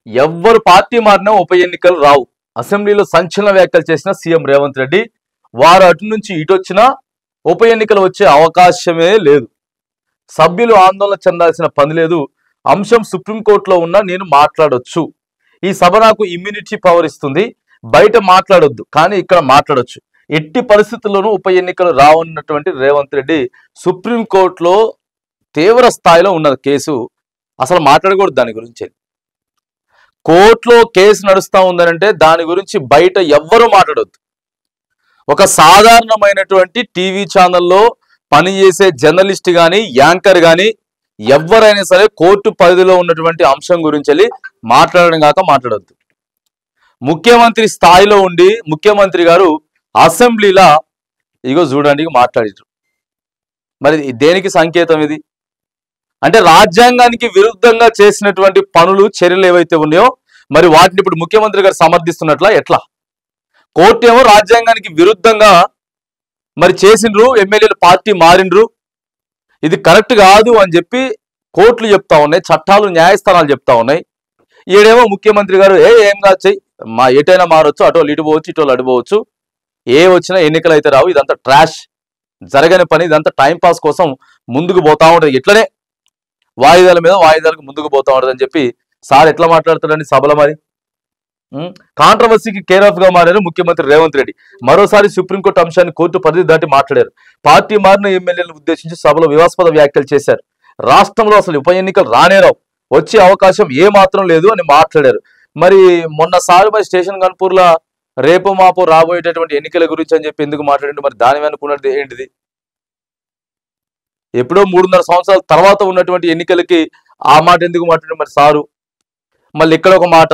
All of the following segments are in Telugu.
ఎవ్వరు పార్టీ మారినా ఉప ఎన్నికలు రావు. అసెంబ్లీలో సంచలన వ్యాఖ్యలు చేసిన సీఎం రేవంత్ రెడ్డి, వారు అటు నుంచి ఇటు వచ్చినా ఉప ఎన్నికలు వచ్చే అవకాశమే లేదు. సభ్యులు ఆందోళన చెందాల్సిన పని లేదు. అంశం సుప్రీంకోర్టులో ఉన్నా నేను మాట్లాడొచ్చు. ఈ సభ నాకు ఇమ్యూనిటీ పవర్ ఇస్తుంది. బయట మాట్లాడొద్దు, కానీ ఇక్కడ మాట్లాడొచ్చు. ఎట్టి పరిస్థితుల్లోనూ ఉప ఎన్నికలు రావన్నటువంటి రేవంత్ రెడ్డి సుప్రీంకోర్టులో తీవ్ర స్థాయిలో ఉన్నది కేసు. అసలు మాట్లాడకూడదు దాని గురించి. కోర్టులో కేసు నడుస్తూ ఉందనంటే దాని గురించి బయట ఎవ్వరూ మాట్లాడొద్దు. ఒక సాధారణమైనటువంటి టీవీ ఛానల్లో పనిచేసే జర్నలిస్ట్ కానీ యాంకర్ కానీ ఎవరైనా సరే కోర్టు పరిధిలో ఉన్నటువంటి అంశం గురించి వెళ్ళి మాట్లాడడం కాక మాట్లాడొద్దు. ముఖ్యమంత్రి స్థాయిలో ఉండి ముఖ్యమంత్రి గారు అసెంబ్లీలో ఇగో చూడండి మాట్లాడారు. మరి దేనికి సంకేతం ఇది? అంటే రాజ్యాంగానికి విరుద్ధంగా చేసినటువంటి పనులు చర్యలు ఏవైతే ఉన్నాయో మరి వాటిని ఇప్పుడు ముఖ్యమంత్రి గారు సమర్థిస్తున్నట్లా ఎట్లా? కోర్టు ఏమో రాజ్యాంగానికి విరుద్ధంగా మరి చేసిండ్రు, ఎమ్మెల్యేలు పార్టీ మారిండ్రు, ఇది కరెక్ట్ కాదు అని చెప్పి కోర్టులు చెప్తా ఉన్నాయి, చట్టాలు న్యాయస్థానాలు చెప్తా ఉన్నాయి. ఈడేమో ముఖ్యమంత్రి గారు ఏం కాదు చెయ్యి, మా ఎటైనా మారొచ్చు, అటోళ్ళు ఇటు పోవచ్చు, ఇటోళ్ళు అడిపోవచ్చు, ఏ వచ్చినా ఎన్నికలు అయితే రావు, ఇదంతా ట్రాష్, జరగని పని, ఇదంతా టైంపాస్ కోసం ముందుకు పోతా ఉంటుంది, ఇట్లనే వాయిదాల మీద వాయిదాలకు ముందుకు పోతా ఉంటుంది అని చెప్పి సార్ ఎట్లా మాట్లాడుతాడండి సభలో? మరి కాంట్రవర్సీకి కేర్ ఆఫ్ గా మారారు ముఖ్యమంత్రి రేవంత్ రెడ్డి. మరోసారి సుప్రీంకోర్టు అంశాన్ని కోర్టు పరిధి దాటి మాట్లాడారు. పార్టీ మారిన ఎమ్మెల్యేలను ఉద్దేశించి సభలో వివాదాస్పద వ్యాఖ్యలు చేశారు. రాష్ట్రంలో అసలు ఉప ఎన్నికలు రానేరావు, వచ్చే అవకాశం ఏ మాత్రం లేదు అని మాట్లాడారు. మరి మొన్నసారి మరి స్టేషన్ గన్పూర్లో రేపు మాపు రాబోయేటటువంటి ఎన్నికల గురించి అని చెప్పి ఎందుకు మాట్లాడండి? మరి దాని వెనుకున్నది ఏంటిది? ఎప్పుడో 3.5 సంవత్సరాల తర్వాత ఉన్నటువంటి ఎన్నికలకి ఆ మాట ఎందుకు మాట్లాడండి మరి సారు? మళ్ళీ ఇక్కడ ఒక మాట,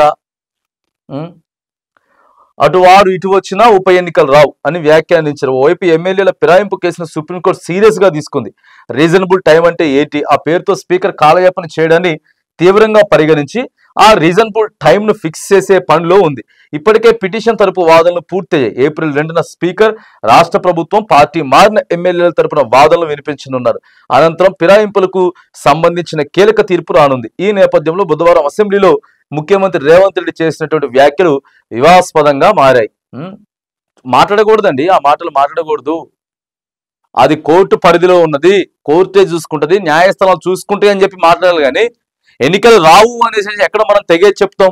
అటు వారు ఇటు వచ్చినా ఉప ఎన్నికలు రావు అని వ్యాఖ్యానించారు. ఓవైపు ఎమ్మెల్యేల ఫిరాయింపు కేసును సుప్రీంకోర్టు సీరియస్ గా తీసుకుంది. రీజనబుల్ టైం అంటే ఏంటి? ఆ పేరుతో స్పీకర్ కాలయాపన చేయడాన్ని తీవ్రంగా పరిగణించి ఆ రీజనబుల్ టైం ను ఫిక్స్ చేసే పనిలో ఉంది. ఇప్పటికే పిటిషన్ తరపు వాదనలు పూర్తయ్యాయి. ఏప్రిల్ 2న స్పీకర్, రాష్ట్ర ప్రభుత్వం, పార్టీ మారిన ఎమ్మెల్యేల తరపున వాదనలు వినిపించనున్నారు. అనంతరం ఫిరాయింపులకు సంబంధించిన కీలక తీర్పు రానుంది. ఈ నేపథ్యంలో బుధవారం అసెంబ్లీలో ముఖ్యమంత్రి రేవంత్ రెడ్డి చేసినటువంటి వ్యాఖ్యలు వివాదాస్పదంగా మారాయి. మాట్లాడకూడదండి, ఆ మాటలు మాట్లాడకూడదు. అది కోర్టు పరిధిలో ఉన్నది, కోర్టే చూసుకుంటది, న్యాయస్థానాలు చూసుకుంటాయి అని చెప్పి మాట్లాడాలి. కానీ ఎన్నికలు రావు అనేసి ఎక్కడ మనం తెగేది చెప్తాం?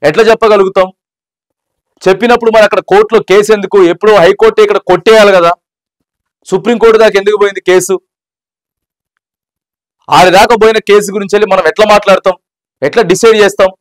ఎట్లా చెప్పగలుగుతాం? చెప్పినప్పుడు మరి అక్కడ కోర్టులో కేసు ఎందుకు? ఎప్పుడో హైకోర్టు ఇక్కడ కొట్టేయాలి కదా, సుప్రీంకోర్టు దాకా ఎందుకు పోయింది కేసు? ఆడి దాకా పోయిన కేసు గురించి వెళ్ళి మనం ఎట్లా మాట్లాడతాం, ఎట్లా డిసైడ్ చేస్తాం?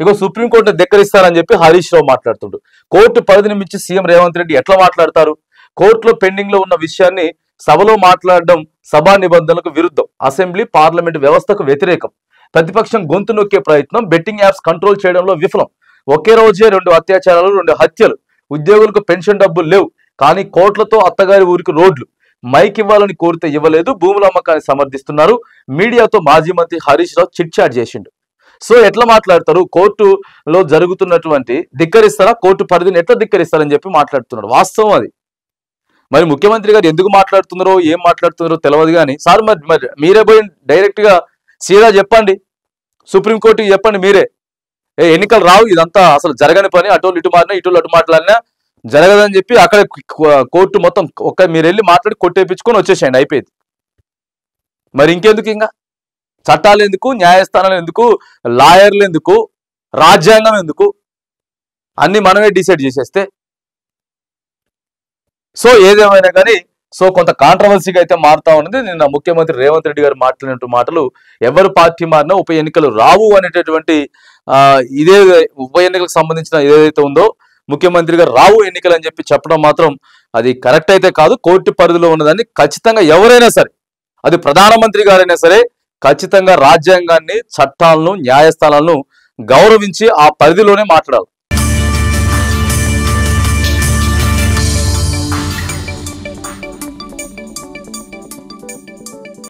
ఇగో సుప్రీంకోర్టును ధిక్కరిస్తారని చెప్పి హరీష్ రావు మాట్లాడుతుండు. కోర్టు పరిధిని మించి సీఎం రేవంత్ రెడ్డి ఎట్లా మాట్లాడతారు? కోర్టులో పెండింగ్ లో ఉన్న విషయాన్ని సభలో మాట్లాడడం సభా నిబంధనలకు విరుద్ధం, అసెంబ్లీ పార్లమెంట్ వ్యవస్థకు వ్యతిరేకం, ప్రతిపక్షం గొంతు నొక్కే ప్రయత్నం, బెట్టింగ్ యాప్స్ కంట్రోల్ చేయడంలో విఫలం, ఒకే రోజే 2 అత్యాచారాలు, 2 హత్యలు, ఉద్యోగులకు పెన్షన్ డబ్బులు లేవు, కానీ కోట్లతో అత్తగారి ఊరికి రోడ్లు, మైక్ ఇవ్వాలని కోరితే ఇవ్వలేదు, భూముల అమ్మకాన్ని సమర్థిస్తున్నారు, మీడియాతో మాజీ మంత్రి హరీష్ రావు చిట్ చాట్ చేసిండు. సో ఎట్లా మాట్లాడతారు? కోర్టులో జరుగుతున్నటువంటి ధిక్కరిస్తారా? కోర్టు పరిధిని ఎట్లా ధిక్కరిస్తారని చెప్పి మాట్లాడుతున్నాడు. వాస్తవం అది. మరి ముఖ్యమంత్రి గారు ఎందుకు మాట్లాడుతున్నారో ఏం మాట్లాడుతున్నారో తెలియదు. కానీ సార్ మరి మీరే పోయి డైరెక్ట్ గా సీదా చెప్పండి, సుప్రీంకోర్టుకి చెప్పండి మీరే, ఎన్నికలు రావు, ఇదంతా అసలు జరగని పని, అటోళ్ళు ఇటు మారినా ఇటోళ్ళు అటు మాట్లాడినా జరగదని చెప్పి అక్కడ కోర్టు మొత్తం మీరు వెళ్ళి మాట్లాడి కొట్టేపించుకొని వచ్చేసేయండి, అయిపోయింది. మరి ఇంకెందుకు? ఇంకా చట్టాలు ఎందుకు, న్యాయస్థానాలు ఎందుకు, లాయర్లు ఎందుకు, రాజ్యాంగం ఎందుకు? అన్ని మనమే డిసైడ్ చేసేస్తే. సో ఏదేమైనా కానీ కొంత కాంట్రవర్సీగా అయితే మారుతా ఉన్నది. నిన్న ముఖ్యమంత్రి రేవంత్ రెడ్డి గారు మాట్లాడినట్టు మాటలు, ఎవరు పార్టీ మారినా ఉప ఎన్నికలు రావు అనేటటువంటి ఇదే ఉప ఎన్నికలకు సంబంధించిన ఏదైతే ఉందో ముఖ్యమంత్రి గారు రావు ఎన్నికలు అని చెప్పి చెప్పడం మాత్రం అది కరెక్ట్ అయితే కాదు. కోర్టు పరిధిలో ఉన్నదాన్ని ఖచ్చితంగా ఎవరైనా సరే, అది ప్రధానమంత్రి గారైనా సరే, ఖచ్చితంగా రాజ్యాంగాన్ని, చట్టాలను, న్యాయస్థానాలను గౌరవించి ఆ పరిధిలోనే మాట్లాడాలి.